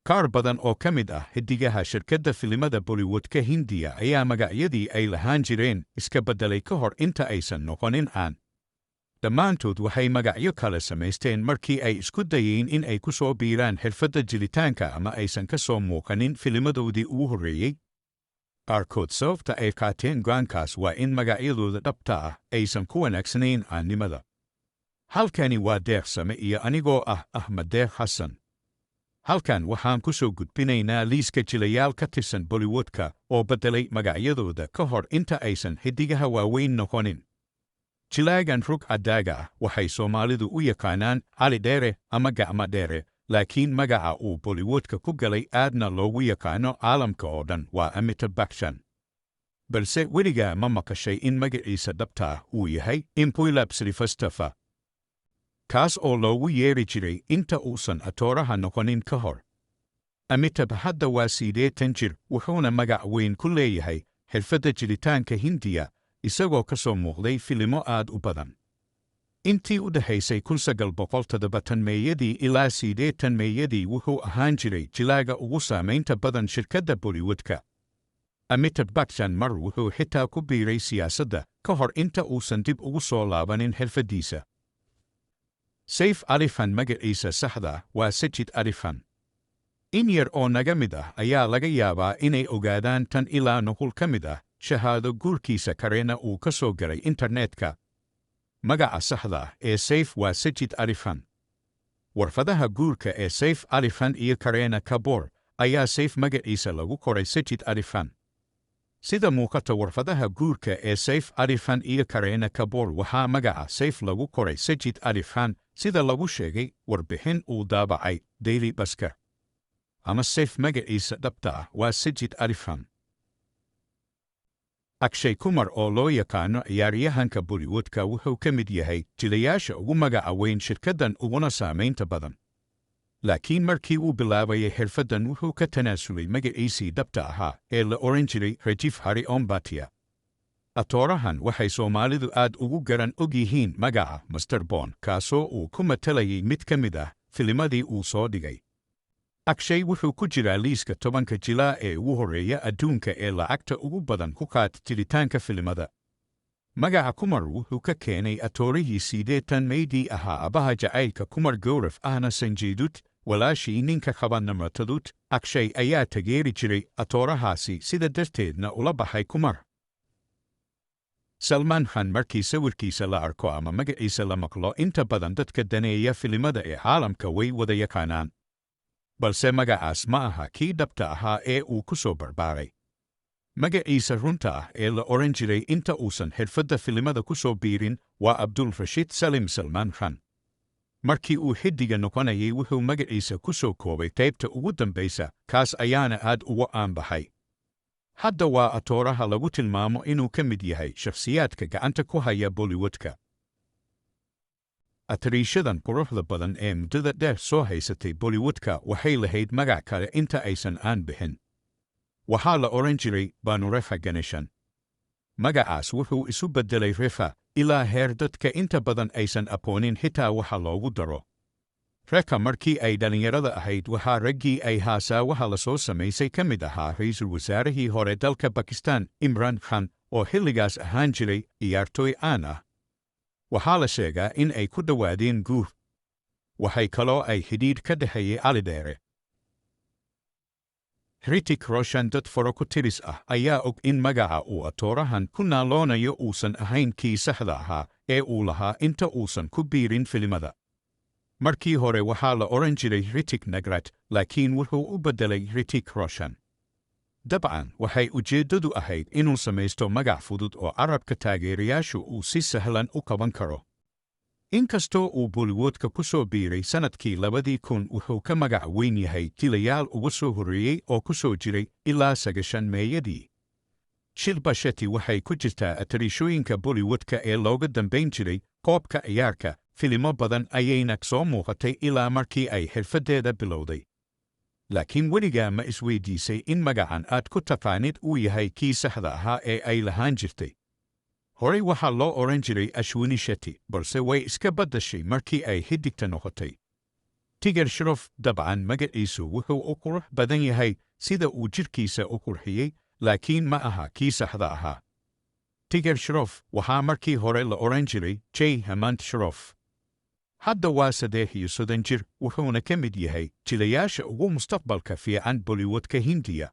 Qaar badan oo ka mid ah xiddigaha shirkadda filimada Bollywood-ka Hindiya ayaa magacyadii ay lahaan jireen iska baddalay ka hor inta aysan noqonin caan. Dhammaantood waxay magacyo kale samaysteen markii ay isku dayeen in ay ku soo biiraan xirfadda jilitaanka ama aysan ka soo muuqanin filimadoodii ugu horreeyey. Qaarkood sababta ay qaateen go'aankaas waa in magacyadooda dhabta ah aysan ku wanaagsanayn caannimada. Halkani waa deeqsame iyo anigoo ah Ahmed Deeq Xasan. Halkan waxaan ku soo gudbinaynaa liiska jilayaal ka tirsan Bollywood-ka oo beddelay magacyadooda ka hor inta aysan xiddigaha waaweyn noqonin. Jilaagan rug caddaaga ah waxay Soomaalidu u yaqaanaan cali dheere ama gacmo dheere, laakiin magaca uu Bollywood-ka ku galay aadna loogu yaqaano caalamka oo dhan waa Amitabh Bachchan. Balse weligaa ma maqashay in magaciisa dhabta ah uu yahay Impulab Srivastafa, kaas oo loogu yeeri jiray inta uusan atooraha noqonin ka hor. Amitabh hadda waa 80 jir, wuxuuna magac weyn ku leeyahay xirfadda jilitaanka Hindiya, isagoo ka soo muuqday filimo aad u badan. Intii u dhaxaysay 1970 ilaa 80 wuxuu ahaan jiray jilaaga ugu saamaynta badan shirkadda Bollywood-ka. Amitabh Bachchan mar wuxuu xitaa ku biiray siyaasadda ka hor inta uusan dib ugu soo laabanin xirfaddiisa. Saif Ali Khan magaciisa saxda waa Sajid Ali Khan. In yar oo naga mid ah ayaa laga yaabaa inay ogaadaan tan ilaa nuqul ka mid ah shahaado guurkiisa Kareena uu ka soo galay internetka. Magaca saxda ah ee Saif waa Sajid Ali Khan. Warfadaha guurka ee Saif Ali Khan iyo Kareena Kapoor ayaa Saif magaciisa lagu qoray Sajid Ali Khan. Sida muuqata warfadaha guurka ee Saif Ali Khan iyo Kareena Kapoor waxaa magaca Saif lagu qoray Sajid Ali Khan, sida lagu sheegay warbixin uu daabacay Daily Baskar. Ama Saif magaciisa dhabta ah waa Sajid Ali Khan. Akshay Kumar oo loo yaqaano ciyaaryahanka Bollywood-ka wuxuu ka mid yahay jilayaasha ugu magaca weyn shirkaddan uguna saamaynta badan. Laakiin markii uu bilaabayay xirfaddan wuxuu ka tanaasulay magaciisii dhabta ahaa ee la oran jiray Rajiv Hari Om Bhatia. Atoorahan waxay Soomaalidu aad ugu garan og yihiin magaca Master Bond, kaasoo uu ku matalayay mid ka mid ah filimadii uu soo dhigay. Akshay wuxuu ku jiraa liiska 10 jilaa ee ugu horreeya adduunka ee lacagta ugu badan ku qaata jilitaanka filimada. Magaca Kumar wuxuu ka keenay atoorihii 80 ahaa abaha jacaylka Kumar Gaurav ahna Sanjay Dutt, walaashii ninka qaba Namrata Dutt. Akshay ayaa taageeri jiray atoorahaasi, sida darteedna ula baxay Kumar. Salman Khan markii sawirkiisa la arko ama magaciisa la maqlo inta badan dadka daneeya filimada ee caalamka way wada yaqaanaan. Balse magacaas ma aha kii dhabta ahaa ee uu ku soo barbaaray. Magaciisa runta ah ee la oran jiray inta uusan xirfadda filimada ku soo biirin waa Abdul Rashid Salim Salman Khan. Markii uu xiddiga noqonayay wuxuu magaciisa ku soo koobay qaybta ugu dambaysa, kaas ayaana aad uga aanbaxay. Hadda waa atooraha lagu tilmaamo inuu ka mid yahay shakhsiyaadka gacanta ku haya Bollywood-ka. Atariishadan quruxda badan ee muddada dheer soo haysatay Bollywood-ka waxay lahayd magac kale inta aysan caan bixin. Waxaa la oran jiray Banu Rekha Ganeshan. Magacaas wuxuu isu beddelay Rekha ilaa heer dadka inta badan aysan aqoonin xitaa waxa loogu daro. Rekha markii ay dhalinyarada ahayd waxaa raggii ay haasawaha la soo samaysay ka mid ahaa ra'iisul wasaarihii hore dalka Pakistan Imran Khan, oo xilligaas ahaan jiray ciyaartooy caan ah. Waxaa la sheegaa in ay ku dhowaadeen guur. Waxay kaloo ay xidhiidh ka dhexeeyey cali dheere. Hrithik Roshan dad faraku-tiris ah ayaa og in magaca uu atoorahan ku naaloonayo uusan ahayn kii saxda ahaa ee uu lahaa inta uusan ku biirin filimada. Markii hore waxaa la oran jiray Hrithik Nagrat, laakiin wuxuu u beddelay Hrithik Roshan. Dabcan waxay ujeeddadu ahayd inuu samaysto magac fudud oo carabka taageerayaashu uu si sahlan u qaban karo. Inkastoo uu Bollywood-ka ku soo biiray sanadkii 2000, wuxuu ka magac weyn yahay jilayaal uga soo horreeyey oo ku soo jiray ilaa 90 Shilpa Shetty waxay ku jirtaa atariishooyinka Bollywood-ka ee looga dambayn jiray qoobka ciyaarka. Filimo badan ayayna soo muuqatay ilaa markii ay xirfaddeeda bilowday. Laakiin weligaa ma isweydiisay in magacan aad ku taqaanid uu yahay kii saxda ahaa ee ay lahaan jirtay? Horey waxaa loo oran jiray Ashwini Shetty, balse way iska baddashay markii ay xiddigta noqotay. Tiger Shroff dabcan magaciisu wuxuu u qurux badan yahay sida uu jidhkiisa u qurxiyey, laakiin ma aha kii saxda ahaa. Tiger Shroff waxaa markii hore la odhan jiray Jay Hemant Shroff. Hadda waa 30 jir, wuxuuna ka mid yahay jilayaasha ugu mustaqbalka fiican Bollywood-ka Hindiya.